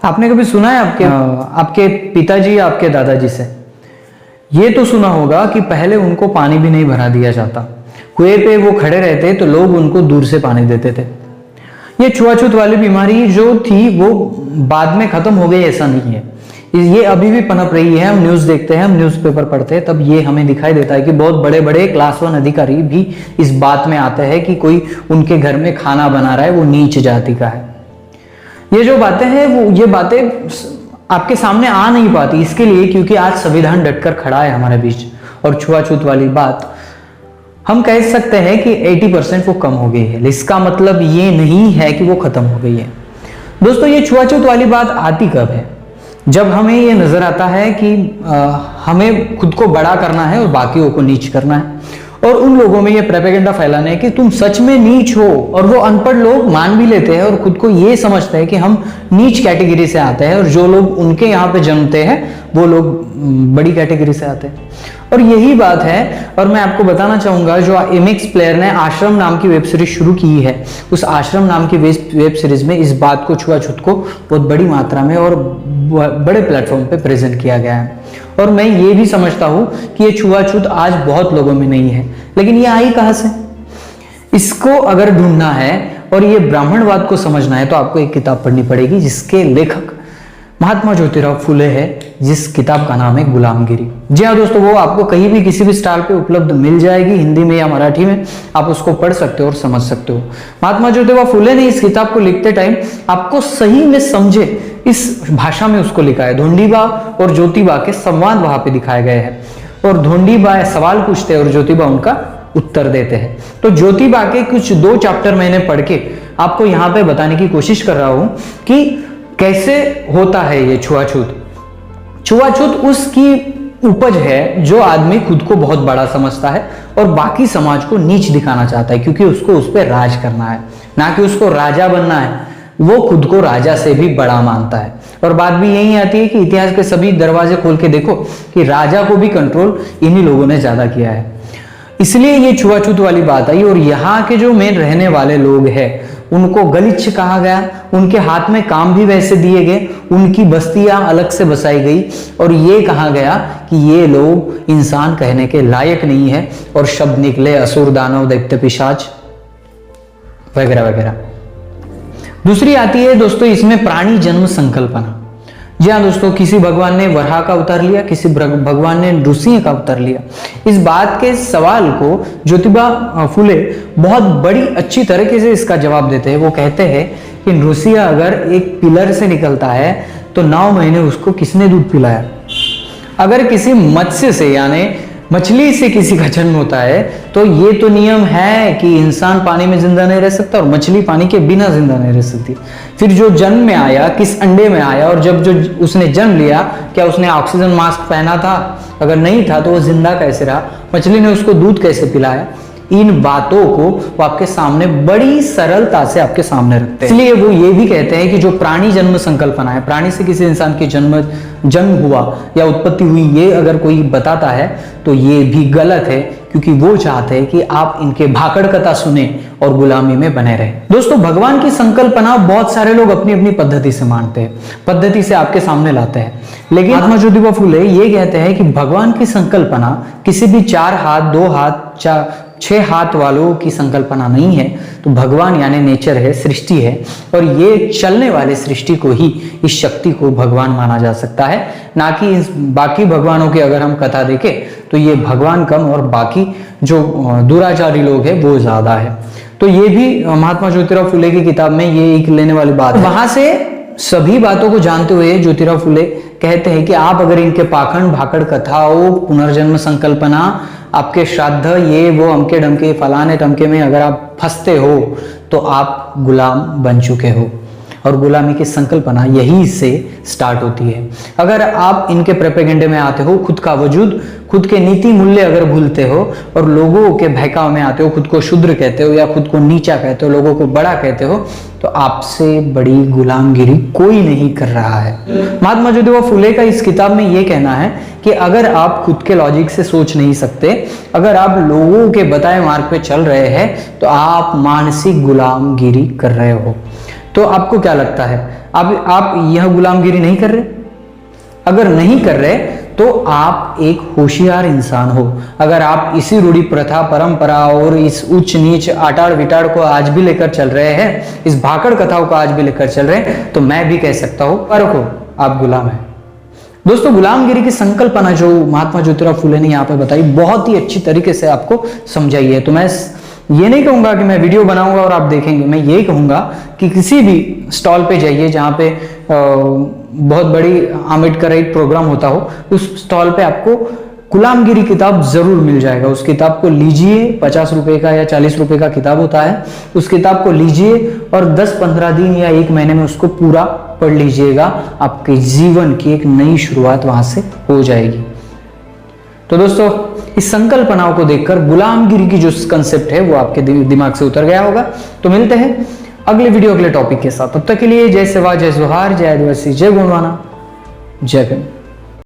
आपने कभी सुना है आपके पिताजी या आपके दादाजी से ये तो सुना होगा कि पहले उनको पानी भी नहीं भरा दिया जाता, कुएं पे वो खड़े रहते तो लोग उनको दूर से पानी देते थे। ये छुआछूत वाली बीमारी जो थी वो बाद में खत्म हो गई ऐसा नहीं है, ये अभी भी पनप रही है। हम न्यूज देखते हैं, हम न्यूज़पेपर पढ़ते हैं, तब ये हमें दिखाई देता है कि बहुत बड़े बड़े क्लास 1 अधिकारी भी इस बात में आते हैं कि कोई उनके घर में खाना बना रहा है वो नीच जाति का है। ये जो बातें हैं वो ये बातें आपके सामने आ नहीं पाती इसके लिए क्योंकि आज संविधान डटकर खड़ा है हमारे बीच, और छुआछूत वाली बात हम कह सकते हैं कि 80% वो कम हो गई है। इसका मतलब ये नहीं है कि वो खत्म हो गई है। दोस्तों, ये छुआछूत वाली बात आती कब है? जब हमें ये नजर आता है कि हमें खुद को बड़ा करना है और बाकियों को नीच करना है, और उन लोगों में ये प्रोपेगेंडा फैलाना है कि तुम सच में नीच हो, और वो अनपढ़ लोग मान भी लेते हैं और खुद को ये समझते हैं कि हम नीच कैटेगरी से आते हैं, और जो लोग उनके यहाँ पे जन्मते हैं वो लोग बड़ी कैटेगरी से आते हैं। और यही बात है, और मैं आपको बताना चाहूंगा जो एमएक्स प्लेयर ने आश्रम नाम की वेब सीरीज शुरू की है, उस आश्रम नाम की वेब सीरीज में इस बात को, छुआछूत को बहुत बड़ी मात्रा में और बड़े प्लेटफॉर्म पे प्रेजेंट किया गया है। और मैं ये भी समझता हूं कि ये छुआछूत आज बहुत लोगों में नहीं है, लेकिन ये आई कहां से? इसको अगर ढूंढना है और ये ब्राह्मणवाद को समझना है तो आपको एक किताब पढ़नी पड़ेगी जिसके लेखक महात्मा ज्योतिराव फुले है, जिस किताब का नाम है गुलामगिरी। जी हाँ दोस्तों, वो आपको कहीं भी किसी भी स्टॉल पे उपलब्ध मिल जाएगी, हिंदी में या मराठी में, आप उसको पढ़ सकते हो और समझ सकते हो। महात्मा ज्योतिराव फुले ने इस किताब को लिखते टाइम आपको सही में समझे इस भाषा में उसको लिखा है। धोंडीबा और ज्योतिबा के संवाद वहां पे दिखाए गए हैं, और धोंडीबा सवाल पूछते हैं और ज्योतिबा उनका उत्तर देते हैं। तो ज्योतिबा के कुछ 2 चैप्टर मैंने पढ़ के आपको यहाँ पे बताने की कोशिश कर रहा हूं कि कैसे होता है ये छुआछूत। छुआछूत उसकी उपज है जो आदमी खुद को बहुत बड़ा समझता है और बाकी समाज को नीच दिखाना चाहता है, क्योंकि उसको उस पर राज करना है, ना कि उसको राजा बनना है। वो खुद को राजा से भी बड़ा मानता है। और बात भी यही आती है कि इतिहास के सभी दरवाजे खोल के देखो कि राजा को भी कंट्रोल इन्हीं लोगों ने ज्यादा किया है। इसलिए ये छुआछूत वाली बात आई, और यहाँ के जो मेन रहने वाले लोग हैं उनको गलिच्छ कहा गया, उनके हाथ में काम भी वैसे दिए गए, उनकी बस्तियां अलग से बसाई गई, और ये कहा गया कि ये लोग इंसान कहने के लायक नहीं है, और शब्द निकले असुर, दानव, दैत्य, पिशाच वगैरह वगैरह। दूसरी आती है दोस्तों इसमें प्राणी जन्म संकल्पना। जी हाँ दोस्तों, किसी भगवान ने वराह का अवतार लिया, किसी भगवान ने नृसिंह का अवतार लिया। इस बात के सवाल को ज्योतिबा फुले बहुत बड़ी अच्छी तरीके से इसका जवाब देते हैं। वो कहते हैं कि नृसिंह अगर एक पिलर से निकलता है तो 9 महीने उसको किसने दूध पिलाया? अगर किसी मत्स्य से यानी मछली से किसी का जन्म होता है तो ये तो नियम है कि इंसान पानी में जिंदा नहीं रह सकता और मछली पानी के बिना जिंदा नहीं रह सकती। फिर जो जन्म में आया किस अंडे में आया, और जब जो उसने जन्म लिया क्या उसने ऑक्सीजन मास्क पहना था? अगर नहीं था तो वो जिंदा कैसे रहा? मछली ने उसको दूध कैसे पिलाया? इन बातों को वो आपके सामने बड़ी सरलता से आपके सामने रखते हैं। इसलिए वो ये भी कहते हैं कि जो प्राणी जन्म संकल्पना है, प्राणी से किसी इंसान की जन्म हुआ या उत्पत्ति हुई, ये अगर कोई बताता है तो ये भी गलत है, क्योंकि वो चाहते हैं कि आप इनके भाकड़ कथा सुने और गुलामी में बने रहे। दोस्तों, भगवान की संकल्पना बहुत सारे लोग अपनी अपनी पद्धति से मानते हैं, पद्धति से आपके सामने लाते हैं, लेकिन महात्मा ज्योतिबा फुले ये कहते हैं कि भगवान की संकल्पना किसी भी 4 हाथ, 2 हाथ, 6 हाथ वालों की संकल्पना नहीं है। तो भगवान यानी नेचर है, सृष्टि है, और ये चलने वाले सृष्टि को ही, इस शक्ति को भगवान माना जा सकता है, ना कि इस बाकी भगवानों की अगर हम कथा देखें तो ये भगवान कम और बाकी जो दुराचारी लोग हैं वो ज्यादा है। तो ये भी महात्मा ज्योतिराव फुले की किताब में ये एक लेने वाली बात है। वहां से सभी बातों को जानते हुए ज्योतिराव फुले कहते हैं कि आप अगर इनके पाखंड, भाकड़ कथाओं, पुनर्जन्म संकल्पना, आपके श्राद्ध, ये वो अमके डमके फलाने टमके में अगर आप फंसते हो तो आप गुलाम बन चुके हो, और गुलामी की संकल्पना यही से स्टार्ट होती है। अगर आप इनके प्रोपेगेंडे में आते हो, खुद का वजूद, खुद के नीति मूल्य अगर भूलते हो और लोगों के बहकाव में आते हो, खुद को शूद्र कहते हो या खुद को नीचा कहते हो, लोगों को बड़ा कहते हो, तो आपसे बड़ी गुलामगिरी कोई नहीं कर रहा है। महात्मा ज्योतिबा फुले का इस किताब में यह कहना है कि अगर आप खुद के लॉजिक से सोच नहीं सकते, अगर आप लोगों के बताए मार्ग पे चल रहे हैं, तो आप मानसिक गुलामगिरी कर रहे हो। तो आपको क्या लगता है, आप यह गुलामगिरी नहीं कर रहे? अगर नहीं कर रहे तो आप एक होशियार इंसान हो। अगर आप इसी रूढ़ी प्रथा परंपरा और इस उच्च नीच आटाड़ विटाड़ को आज भी लेकर चल रहे हैं, इस भाकड़ कथाओं को आज भी लेकर चल रहे हैं, तो मैं भी कह सकता हूं परखो, आप गुलाम हैं। दोस्तों, गुलामगिरी की संकल्पना जो महात्मा ज्योतिराव फुले ने यहाँ पे बताई, बहुत ही अच्छी तरीके से आपको समझाई है। तो मैं ये नहीं कहूंगा कि मैं वीडियो बनाऊंगा और आप देखेंगे, मैं ये कहूंगा कि किसी भी स्टॉल पे जाइए जहाँ पे बहुत बड़ी आम्बेडकराइट प्रोग्राम होता हो, उस स्टॉल पे आपको गुलामगिरी किताब जरूर मिल जाएगा। उस किताब को लीजिए, 50 रुपए का या 40 रुपए का किताब होता है। उस किताब को लीजिए और 10-15 दिन या 1 महीने में उसको पूरा पढ़ लीजिएगा। आपके जीवन की एक नई शुरुआत वहां से हो जाएगी। तो दोस्तों, इस संकल्पनाओं को देखकर गुलामगिरी की जो कंसेप्ट है वो आपके दिमाग से उतर गया होगा। तो मिलते हैं अगले वीडियो अगले टॉपिक के साथ। तब तक के लिए जय सेवा, जय जोहार, जय आदिवासी, जय गोंडवाना, जय भीम।